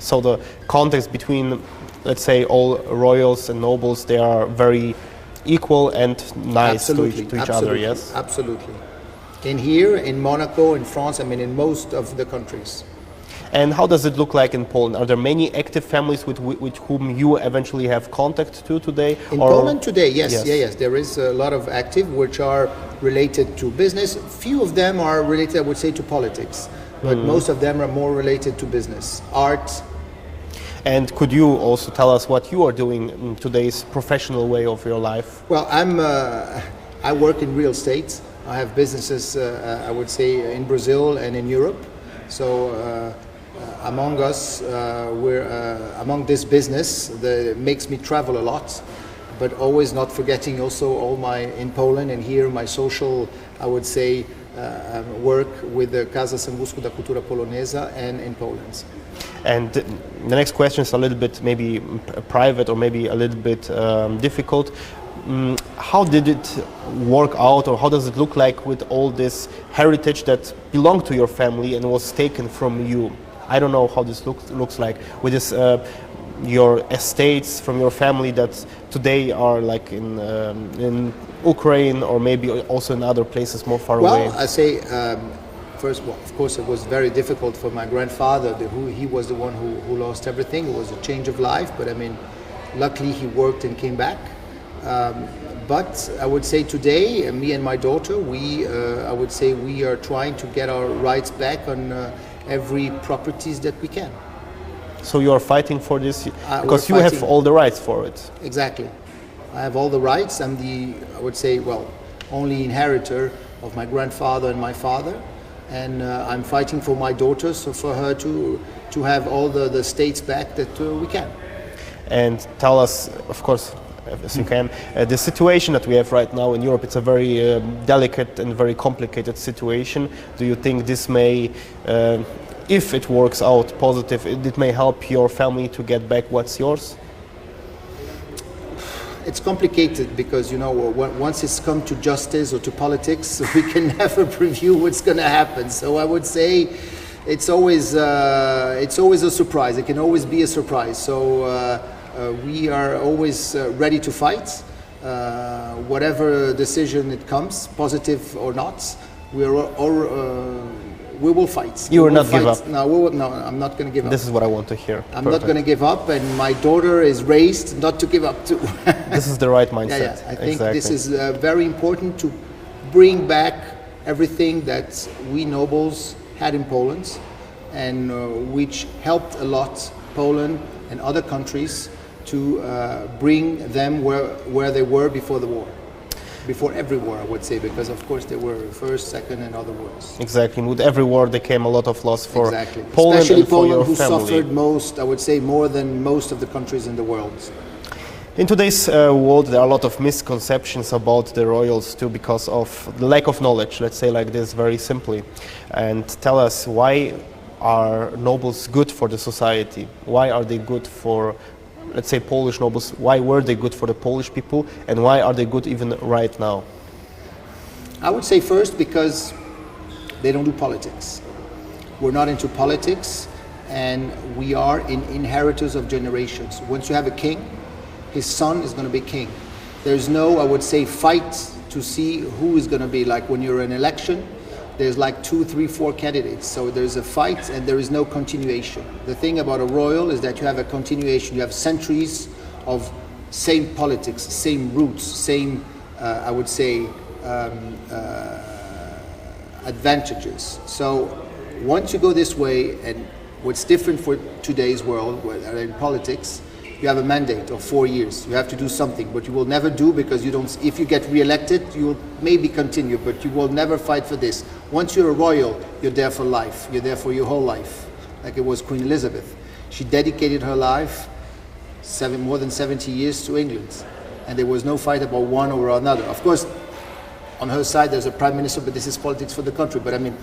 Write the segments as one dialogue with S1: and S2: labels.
S1: So the context between, let's say, all royals and nobles, they are very equal and nice to each other, yes?
S2: Absolutely. In here, in Monaco, in France, I mean in most of the countries.
S1: And how does it look like in Poland? Are there many active families with whom you eventually have contact to today?
S2: In Poland today, yes. There is a lot of active which are related to business. Few of them are related, I would say, to politics, but most of them are more related to business, art.
S1: And could you also tell us what you are doing in today's professional way of your life?
S2: Well, I work in real estate. I have businesses, I would say, in Brazil and in Europe. So among us, we're among this business that makes me travel a lot, but always not forgetting also all my, in Poland and here, my social, I would say, work with the Casa Sanguszko da Cultura Polonesa and in Poland.
S1: And the next question is a little bit maybe private or maybe a little bit difficult. How did it work out, or how does it look like with all this heritage that belonged to your family and was taken from you? I don't know how this looks like with this, your estates from your family that today are like in Ukraine or maybe also in other places more far away.
S2: Well, I say first, well, of course, it was very difficult for my grandfather. He was the one who lost everything. It was a change of life, but I mean, luckily he worked and came back. But I would say today, me and my daughter, I would say we are trying to get our rights back on every properties that we can.
S1: So you are fighting for this because you have all the rights for it.
S2: Exactly. I have all the rights. I'm the, I would say, well, only inheritor of my grandfather and my father. And I'm fighting for my daughter, so for her to have all the states back that we can.
S1: And tell us, of course, as you can, the situation that we have right now in Europe, it's a very delicate and very complicated situation. Do you think this may, if it works out positive, it may help your family to get back what's yours?
S2: It's complicated because, you know, once it's come to justice or to politics, we can never preview what's going to happen. So I would say it's always a surprise. It can always be a surprise. So we are always ready to fight. Whatever decision it comes, positive or not, we will fight.
S1: You will not give up.
S2: No, I'm not going to give up.
S1: This is what I want to hear.
S2: I'm not going to give up, and my daughter is raised not to give up too.
S1: This is the right mindset.
S2: Yeah. I think this is very important to bring back everything that we nobles had in Poland, and which helped a lot Poland and other countries to bring them where they were before the war. Before every war, I would say, because of course there were first, second, and other wars.
S1: Exactly. With every war, there came a lot of loss for Poland,
S2: especially
S1: and for
S2: Poland,
S1: your
S2: who
S1: family.
S2: suffered most. I would say more than most of the countries in the world.
S1: In today's world, there are a lot of misconceptions about the royals too, because of the lack of knowledge. Let's say like this, very simply, and tell us, why are nobles good for the society? Why are they good for, let's say, Polish nobles? Why were they good for the Polish people, and why are they good even right now?
S2: I would say first because they don't do politics. We're not into politics, and we are inheritors of generations. Once you have a king, his son is going to be king. There's no, I would say, fight to see who is going to be. Like when you're in an election, there's like 2, 3, 4 candidates. So there's a fight and there is no continuation. The thing about a royal is that you have a continuation. You have centuries of same politics, same roots, same, I would say, advantages. So once you go this way, and what's different for today's world, in politics, you have a mandate of 4 years. You have to do something, but you will never do, because you don't. If you get re-elected, you will maybe continue, but you will never fight for this. Once you're a royal, you're there for life. You're there for your whole life, like it was Queen Elizabeth. She dedicated her life more than 70 years to England, and there was no fight about one or another. Of course, on her side, there's a prime minister, but this is politics for the country. But I mean,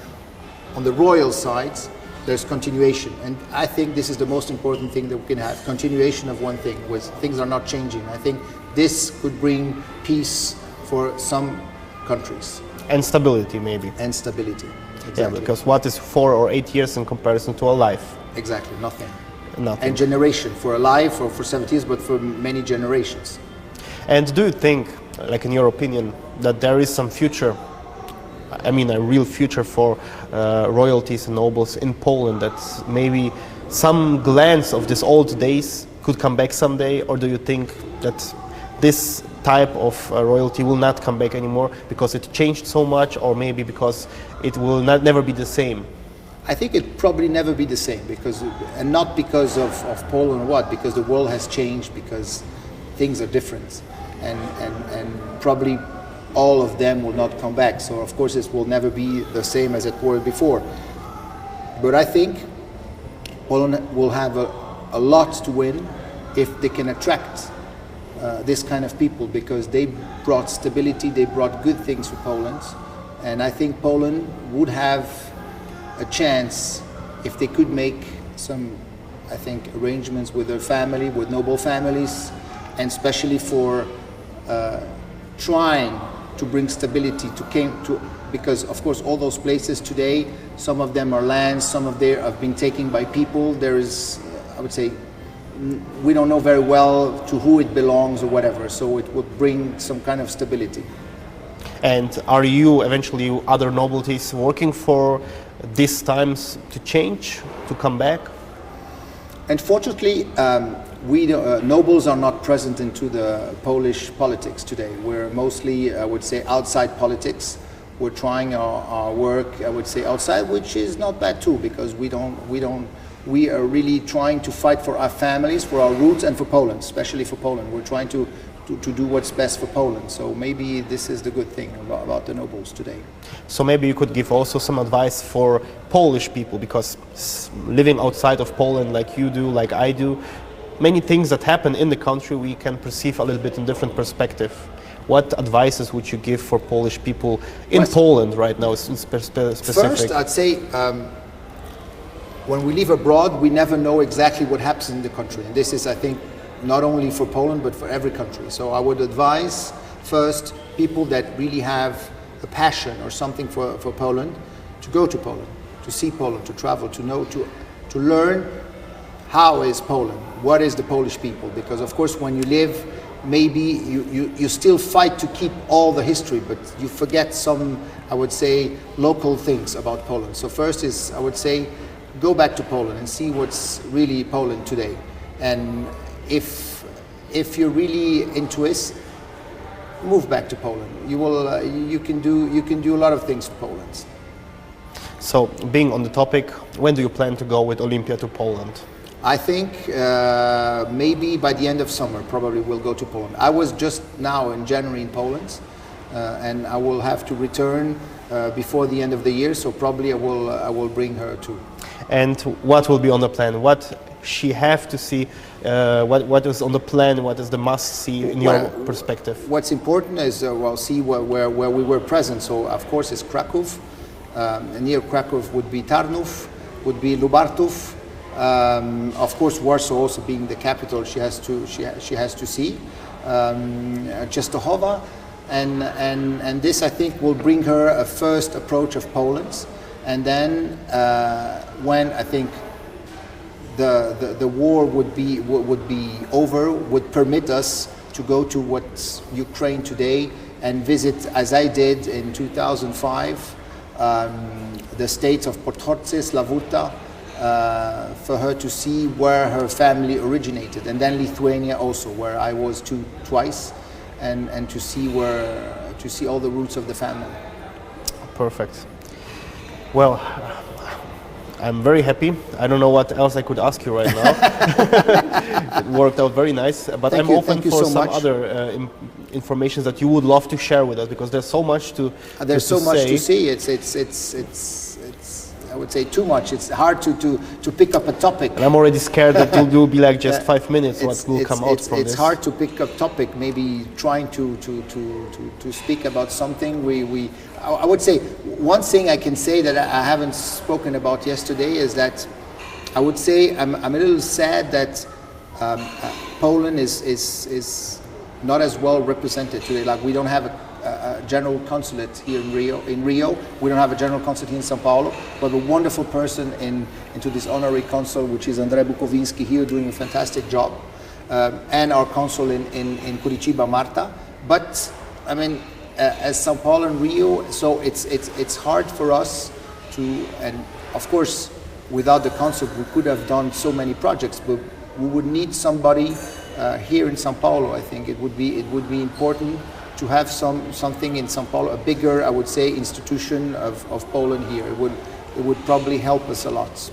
S2: on the royal side, there's continuation, and I think this is the most important thing that we can have, continuation of one thing, where things are not changing. I think this could bring peace for some countries.
S1: And stability, maybe.
S2: And stability, exactly.
S1: Yeah, because what is 4 or 8 years in comparison to a life?
S2: Exactly, nothing.
S1: Nothing.
S2: and generation for a life or for 70 years, but for many generations.
S1: And do you think, like in your opinion, that there is some future, I mean a real future for royalties and nobles in Poland, that maybe some glance of these old days could come back someday, or do you think that this type of royalty will not come back anymore because it changed so much, or maybe because it will never be the same?
S2: I think it probably never be the same, because, and not because of Poland or what, because the world has changed, because things are different, and probably all of them will not come back. So of course it will never be the same as it were before. But I think Poland will have a lot to win if they can attract this kind of people, because they brought stability, they brought good things for Poland, and I think Poland would have a chance if they could make some, I think, arrangements with their family, with noble families, and especially for trying to bring stability to because of course all those places today, some of them are lands, some of them have been taken by people. There is, I would say, we don't know very well to who it belongs or whatever, so it would bring some kind of stability.
S1: And are you eventually, other nobilities, working for these times to change, to come back?
S2: Unfortunately, we nobles are not present into the Polish politics today. We're mostly, I would say, outside politics. We're trying our work, I would say, outside, which is not bad too, because we are really trying to fight for our families, for our roots, and for Poland, especially for Poland. We're trying to do what's best for Poland. So maybe this is the good thing about the nobles today.
S1: So maybe you could give also some advice for Polish people, because living outside of Poland like you do, like I do, many things that happen in the country we can perceive a little bit in different perspective. What advices would you give for Polish people in Poland right now, specific?
S2: First, I'd say when we live abroad, we never know exactly what happens in the country. And this is, I think, not only for Poland, but for every country. So I would advise, first, people that really have a passion or something for Poland, to go to Poland, to see Poland, to travel, to know, to learn how is Poland, what is the Polish people. Because of course when you live, maybe you still fight to keep all the history, but you forget some, I would say, local things about Poland. So first is, I would say, go back to Poland and see what's really Poland today. And if you're really into it, move back to Poland. You can do a lot of things for Poland.
S1: So, being on the topic, when do you plan to go with Olympia to Poland?
S2: I think maybe by the end of summer, probably we'll go to Poland. I was just now in January in Poland, and I will have to return before the end of the year. So probably I will bring her too.
S1: And what will be on the plan? What she have to see? What is on the plan? What is the must see in your perspective?
S2: What's important is see where we were present. So of course it's Krakow. Near Krakow would be Tarnów, would be Lubartów. Of course Warsaw also being the capital, she has to see. Częstochowa, and this I think will bring her a first approach of Poland. And then when I think the war would be over, would permit us to go to what's Ukraine today and visit, as I did in 2005, the states of Podhorce, Slavuta, for her to see where her family originated, and then Lithuania also, where I was twice, and to see all the roots of the family.
S1: Perfect. Well, I'm very happy. I don't know what else I could ask you right now. It worked out very nice, but I'm open for some other information that you would love to share with us, because there's so much to
S2: there's so much to see. It's I would say too much. It's hard to pick up a topic.
S1: And I'm already scared that it will be like just 5 minutes. What will come out from this?
S2: It's hard to pick up topic. Maybe trying to speak about something. I would say one thing I can say that I haven't spoken about yesterday is that I would say I'm a little sad that Poland is not as well represented today. Like we don't have general consulate here in Rio. We don't have a general consulate here in São Paulo, but a wonderful person into this honorary consul, which is André Bukovinski here, doing a fantastic job, and our consul in Curitiba, Marta. But I mean, as São Paulo and Rio, so it's hard for us to, and of course, without the consul, we could have done so many projects, but we would need somebody here in São Paulo. I think it would be important to have something in São Paulo, a bigger, I would say, institution of Poland here. It would probably help us a lot.